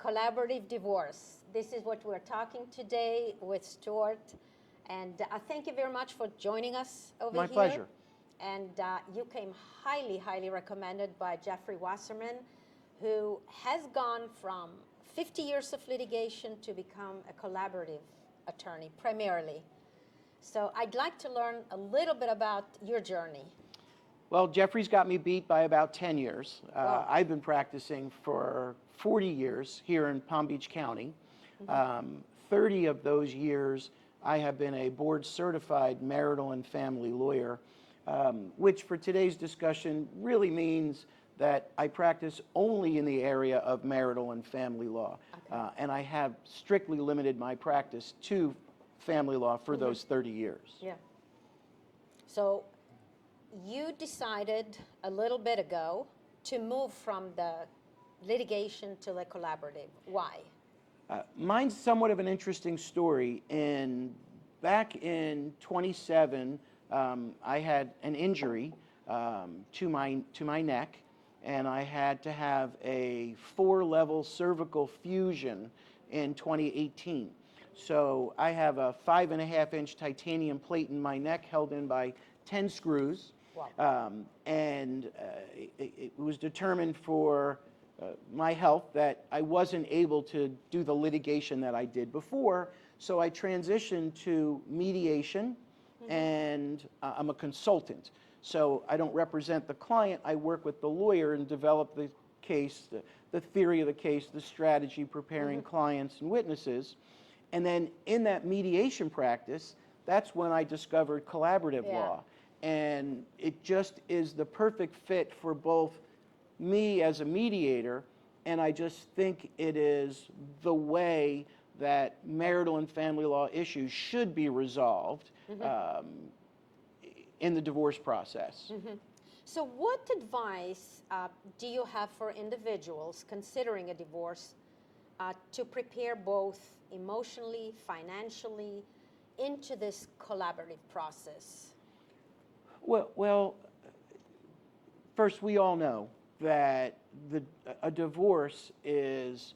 collaborative divorce. This is what we're talking today with Stuart. And thank you very much for joining us over My here. pleasure. And you came highly, highly recommended by Jeffrey Wasserman, who has gone from 50 years of litigation to become a collaborative attorney, primarily. So I'd like to learn a little bit about your journey. Well, Jeffrey's got me beat by about 10 years. Wow. I've been practicing for 40 years here in Palm Beach County. 30 of those years, I have been a board-certified marital and family lawyer, which for today's discussion really means that I practice only in the area of marital and family law. Okay. And I have strictly limited my practice to family law for those 30 years. Yeah. So you decided a little bit ago to move from the litigation to the collaborative. Why? Mine's somewhat of an interesting story. Back in 27, I had an injury to my neck, and I had to have a 4-level cervical fusion in 2018. So I have a 5.5-inch titanium plate in my neck held in by 10 screws. Wow. It was determined for my health that I wasn't able to do the litigation that I did before, so I transitioned to mediation, and I'm a consultant. So I don't represent the client, I work with the lawyer and develop the case, the theory of the case, the strategy, preparing clients and witnesses. And then in that mediation practice, that's when I discovered collaborative law. And it just is the perfect fit for both me as a mediator, and I just think it is the way that marital and family law issues should be resolved in the divorce process. So what advice do you have for individuals considering a divorce to prepare both emotionally, financially, into this collaborative process? Well, first, we all know that a divorce is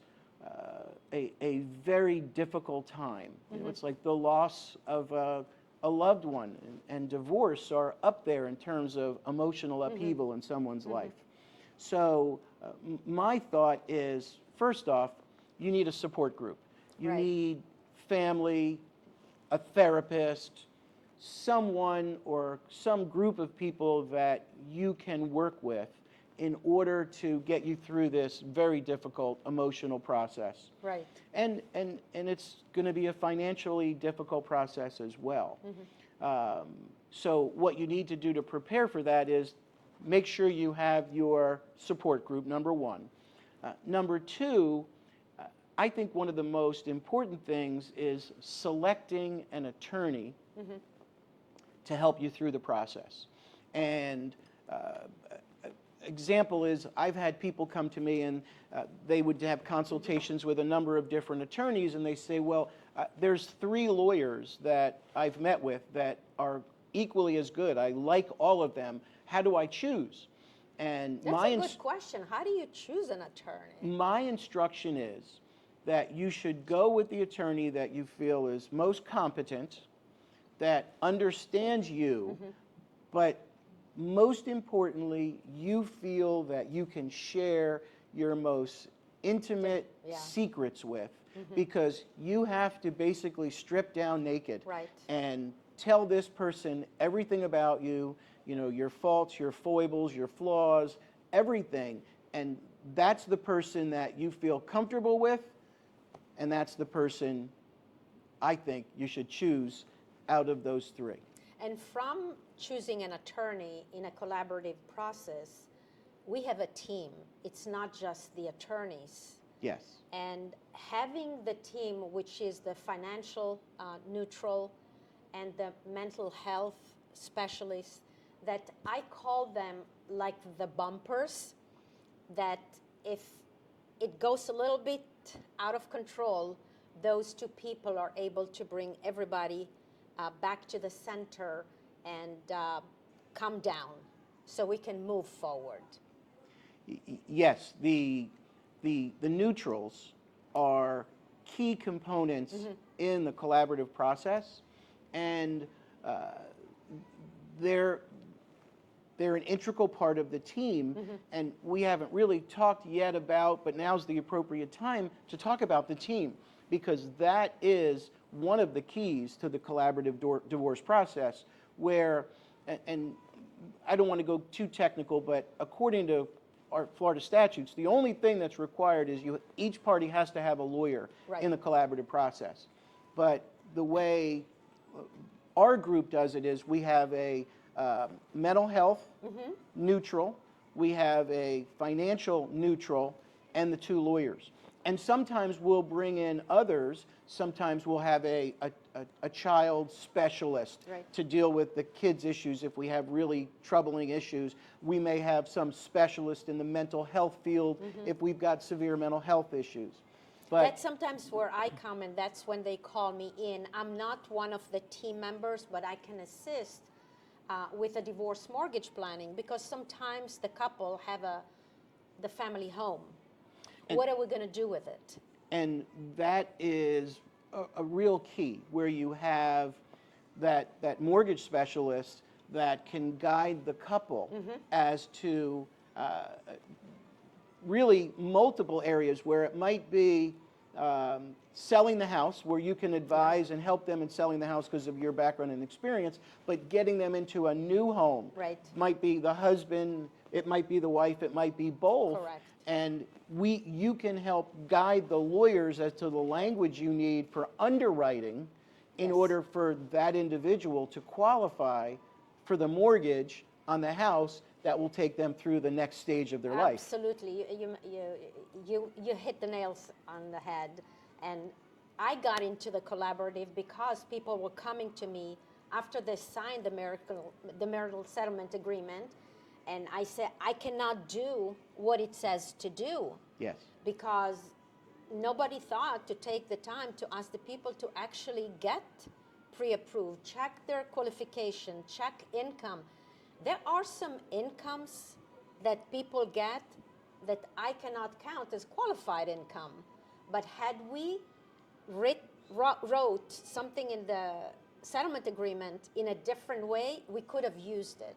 a very difficult time. You know, it's like the loss of a loved one, and divorce are up there in terms of emotional upheaval in someone's life. So my thought is, first off, you need a support group. You need family, a therapist, someone or some group of people that you can work with in order to get you through this very difficult emotional process. Right. And it's going to be a financially difficult process as well. So what you need to do to prepare for that is make sure you have your support group, number one. Number two, I think one of the most important things is selecting an attorney to help you through the process. And example is, I've had people come to me and they would have consultations with a number of different attorneys, and they say, well, there's 3 lawyers that I've met with that are equally as good. I like all of them. How do I choose? And that's a good question. How do you choose an attorney? My instruction is that you should go with the attorney that you feel is most competent, that understands you, but most importantly, you feel that you can share your most intimate secrets with, because you have to basically strip down naked and tell this person everything about you, you know, your faults, your foibles, your flaws, everything. And that's the person that you feel comfortable with, and that's the person I think you should choose out of those 3. And from choosing an attorney in a collaborative process, we have a team. It's not just the attorneys. Yes. And having the team, which is the financial neutral and the mental health specialists, that I call them like the bumpers, that if it goes a little bit out of control, those 2 people are able to bring everybody back to the center and come down so we can move forward. Yes, the neutrals are key components in the collaborative process, and they're an integral part of the team, and we haven't really talked yet about, but now's the appropriate time to talk about the team, because that is one of the keys to the collaborative divorce process, where, and I don't want to go too technical, but according to our Florida statutes, the only thing that's required is each party has to have a lawyer in the collaborative process. But the way our group does it is we have a mental health neutral, we have a financial neutral, and the 2 lawyers. And sometimes we'll bring in others. Sometimes we'll have a child specialist to deal with the kids' issues if we have really troubling issues. We may have some specialist in the mental health field if we've got severe mental health issues. But that's sometimes where I come, and that's when they call me in. I'm not one of the team members, but I can assist with a divorce mortgage planning, because sometimes the couple have the family home. What are we going to do with it? And that is a real key, where you have that mortgage specialist that can guide the couple as to really multiple areas, where it might be selling the house, where you can advise and help them in selling the house because of your background and experience, but getting them into a new home. Might be the husband, it might be the wife, it might be both. And you can help guide the lawyers as to the language you need for underwriting in order for that individual to qualify for the mortgage on the house that will take them through the next stage of their life. Absolutely. You hit the nails on the head. And I got into the collaborative because people were coming to me after they signed the marital settlement agreement. And I said, I cannot do what it says to do. Yes. Because nobody thought to take the time to ask the people to actually get pre-approved, check their qualification, check income. There are some incomes that people get that I cannot count as qualified income. But had we wrote something in the settlement agreement in a different way, we could have used it.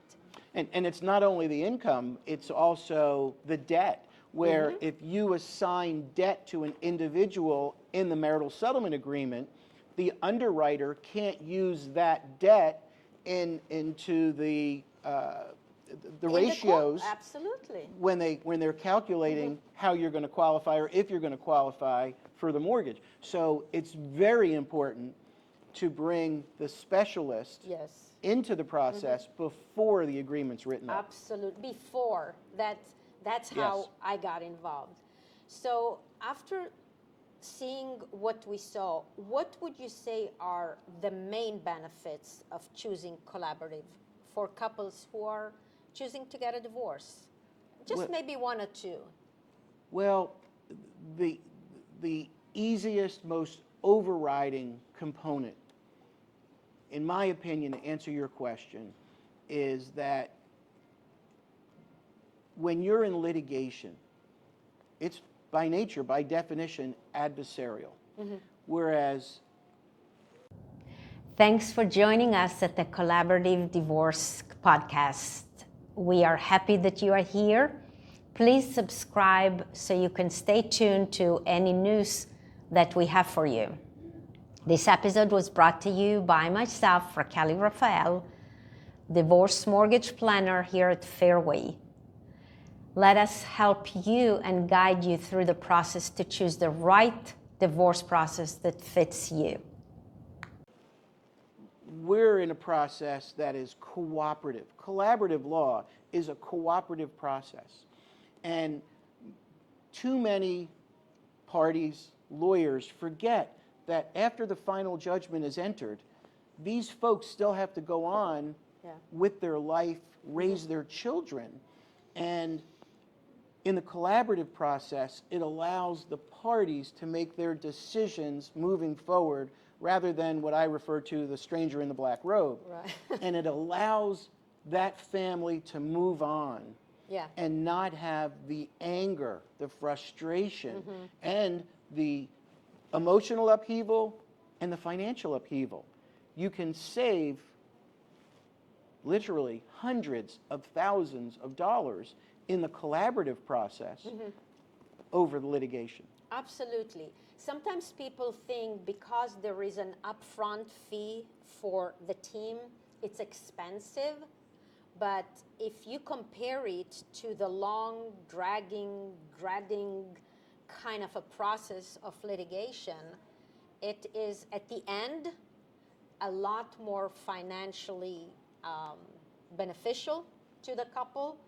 And it's not only the income, it's also the debt, where if you assign debt to an individual in the marital settlement agreement, the underwriter can't use that debt into the ratios. Absolutely. When they're calculating how you're going to qualify, or if you're going to qualify for the mortgage. So it's very important to bring the specialist into the process before the agreement's written up. Absolutely. Before. That's how I got involved. So after seeing what we saw, what would you say are the main benefits of choosing collaborative for couples who are choosing to get a divorce? Just maybe 1 or 2. Well, the easiest, most overriding component, in my opinion, to answer your question, is that when you're in litigation, it's by nature, by definition, adversarial. Whereas... Thanks for joining us at the Collaborative Divorce Podcast. We are happy that you are here. Please subscribe so you can stay tuned to any news that we have for you. This episode was brought to you by myself, Racheli Refael, divorce mortgage planner here at Fairway. Let us help you and guide you through the process to choose the right divorce process that fits you. We're in a process that is cooperative. Collaborative law is a cooperative process. And too many parties, lawyers, forget that after the final judgment is entered, these folks still have to go on with their life, raise their children. And in the collaborative process, it allows the parties to make their decisions moving forward rather than what I refer to the stranger in the black robe. And it allows that family to move on Yeah. and not have the anger, the frustration, and the emotional upheaval and the financial upheaval. You can save literally hundreds of thousands of dollars in the collaborative process over the litigation. Absolutely. Sometimes people think because there is an upfront fee for the team, it's expensive. But if you compare it to the long, dreading kind of a process of litigation, it is at the end a lot more financially beneficial to the couple.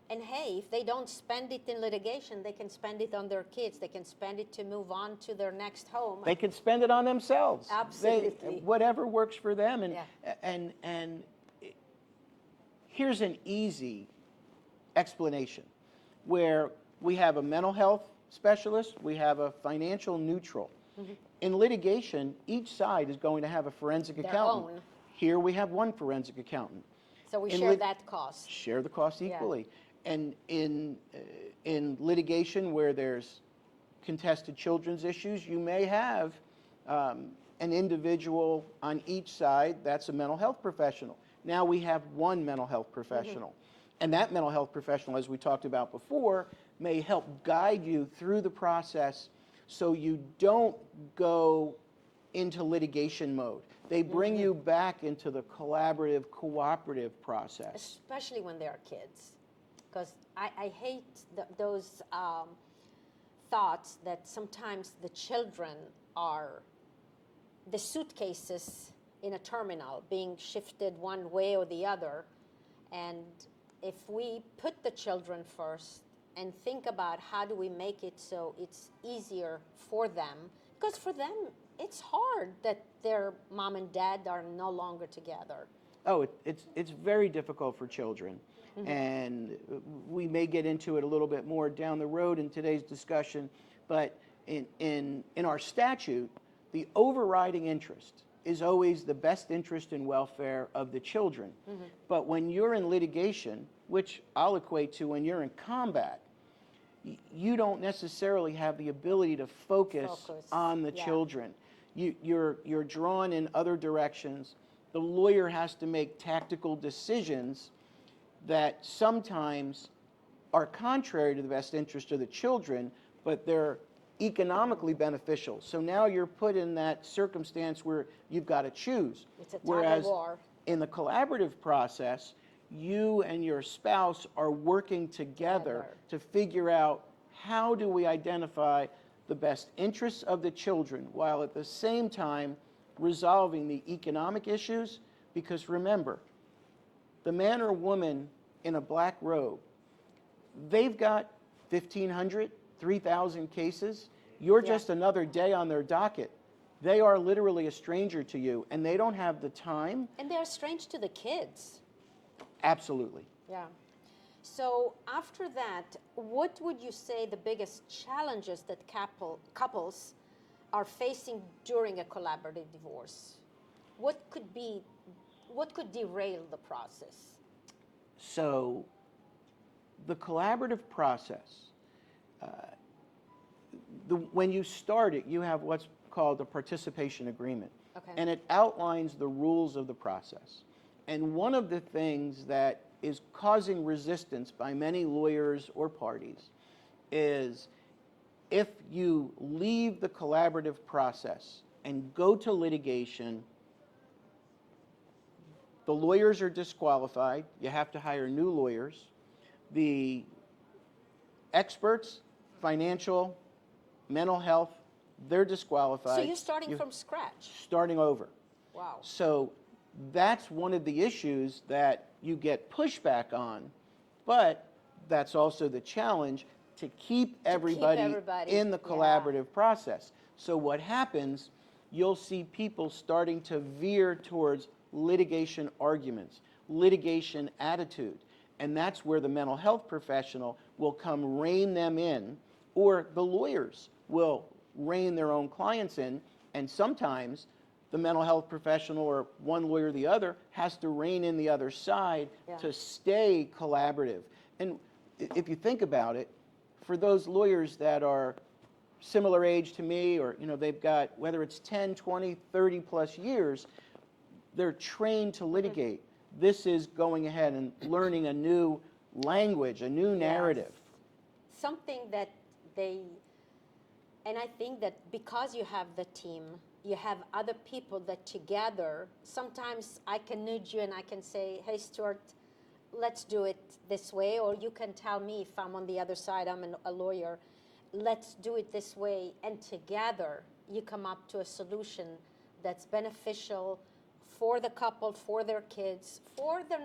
And hey, if they don't spend it in litigation, they can spend it on their kids. They can spend it to move on to their next home. They can spend it on themselves. Absolutely. Whatever works for them. And, Yeah. and here's an easy explanation where we have a mental health specialist, we have a financial neutral. In litigation, each side is going to have a forensic Their accountant. own. Here we have one forensic accountant. So we In share that cost. Share the cost Yeah. equally. And in litigation where there's contested children's issues, you may have an individual on each side that's a mental health professional. Now we have one mental health professional. And that mental health professional, as we talked about before, may help guide you through the process so you don't go into litigation mode. They bring you back into the collaborative, cooperative process. Especially when they are kids. Because I hate those thoughts that sometimes the children are the suitcases in a terminal being shifted one way or the other. And if we put the children first and think about how do we make it so it's easier for them, because for them it's hard that their mom and dad are no longer together. Oh, it's very difficult for children. And we may get into it a little bit more down the road in today's discussion, but in our statute, the overriding interest is always the best interest and welfare of the children. But when you're in litigation, which I'll equate to when you're in combat, you don't necessarily have the ability to focus on the children. You're drawn in other directions. The lawyer has to make tactical decisions that sometimes are contrary to the best interest of the children, but they're economically beneficial. So now you're put in that circumstance where you've got to choose. It's a tug Whereas of war. in the collaborative process, you and your spouse are working together to figure out how do we identify the best interests of the children while at the same time resolving the economic issues. Because remember, the man or woman in a black robe, they've got 1,500, 3,000 cases. You're just another day on their docket. They are literally a stranger to you, and they don't have the time. And they're strange to the kids. Absolutely. Yeah. So after that, what would you say the biggest challenges that couples are facing during a collaborative divorce? What could derail the process? So the collaborative process, when you start it, you have what's called a participation agreement. Okay. And it outlines the rules of the process. And one of the things that is causing resistance by many lawyers or parties is if you leave the collaborative process and go to litigation, the lawyers are disqualified. You have to hire new lawyers. The experts, financial, mental health, they're disqualified. So you're starting from scratch. Starting over. Wow. So that's one of the issues that you get pushback on, but that's also the challenge to keep everybody in the collaborative process. So what happens, you'll see people starting to veer towards litigation arguments, litigation attitude, and that's where the mental health professional will come rein them in, or the lawyers will rein their own clients in, and sometimes the mental health professional or one lawyer or the other has to rein in the other side to stay collaborative. And if you think about it, for those lawyers that are similar age to me, or they've got, whether it's 10, 20, 30 plus years, they're trained to litigate. This is going ahead and learning a new language, a new narrative. Yes. Something that and I think that because you have the team, you have other people that together, sometimes I can nudge you and I can say, hey, Stuart, let's do it this way, or you can tell me if I'm on the other side, I'm a lawyer, let's do it this way, and together you come up to a solution that's beneficial for the couple, for their kids, for their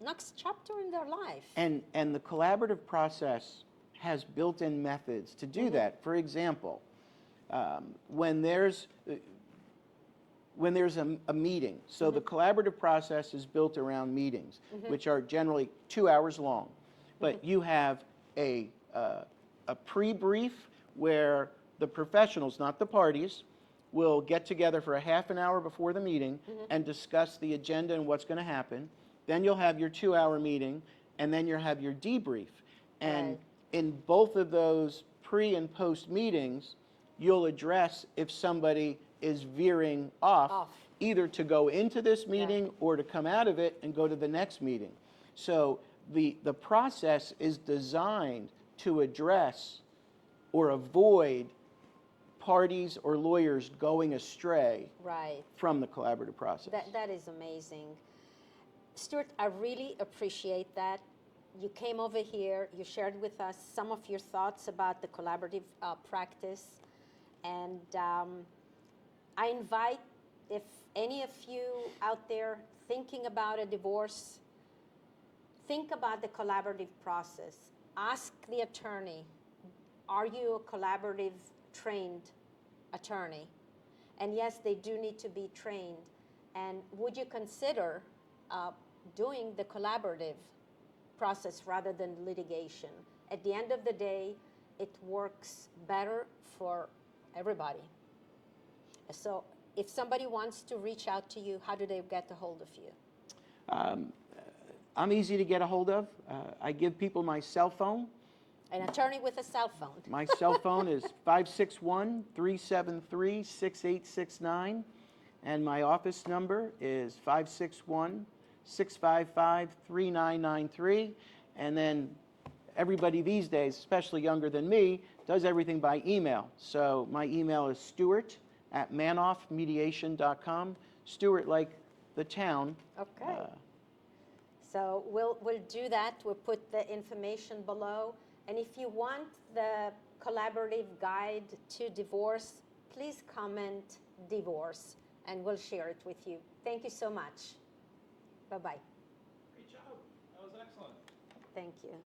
next chapter in their life. And the collaborative process has built-in methods to do that. For example, when there's a meeting, so the collaborative process is built around meetings, which are generally 2 hours long. But you have a pre-brief where the professionals, not the parties, will get together for a half an hour before the meeting and discuss the agenda and what's going to happen. Then you'll have your 2-hour meeting, and then you'll have your debrief. And in both of those pre and post meetings, you'll address if somebody is veering off, either to go into this meeting or to come out of it and go to the next meeting. So the process is designed to address or avoid parties or lawyers going astray from the collaborative process. That is amazing. Stuart, I really appreciate that. You came over here, you shared with us some of your thoughts about the collaborative practice. And I invite, if any of you out there thinking about a divorce, think about the collaborative process. Ask the attorney, are you a collaborative trained attorney? And yes, they do need to be trained. And would you consider doing the collaborative process rather than litigation? At the end of the day, it works better for everybody. So if somebody wants to reach out to you, how do they get a hold of you? I'm easy to get a hold of. I give people my cell phone. An attorney with a cell phone. My cell phone is 561-373-6869, and my office number is 561-655-3993. And then everybody these days, especially younger than me, does everything by email. So my email is stuart@manofmediation.com. Stuart like the town. Okay. So we'll do that. We'll put the information below. And if you want the collaborative guide to divorce, please comment divorce, and we'll share it with you. Thank you so much. Bye-bye. Great job. That was excellent. Thank you.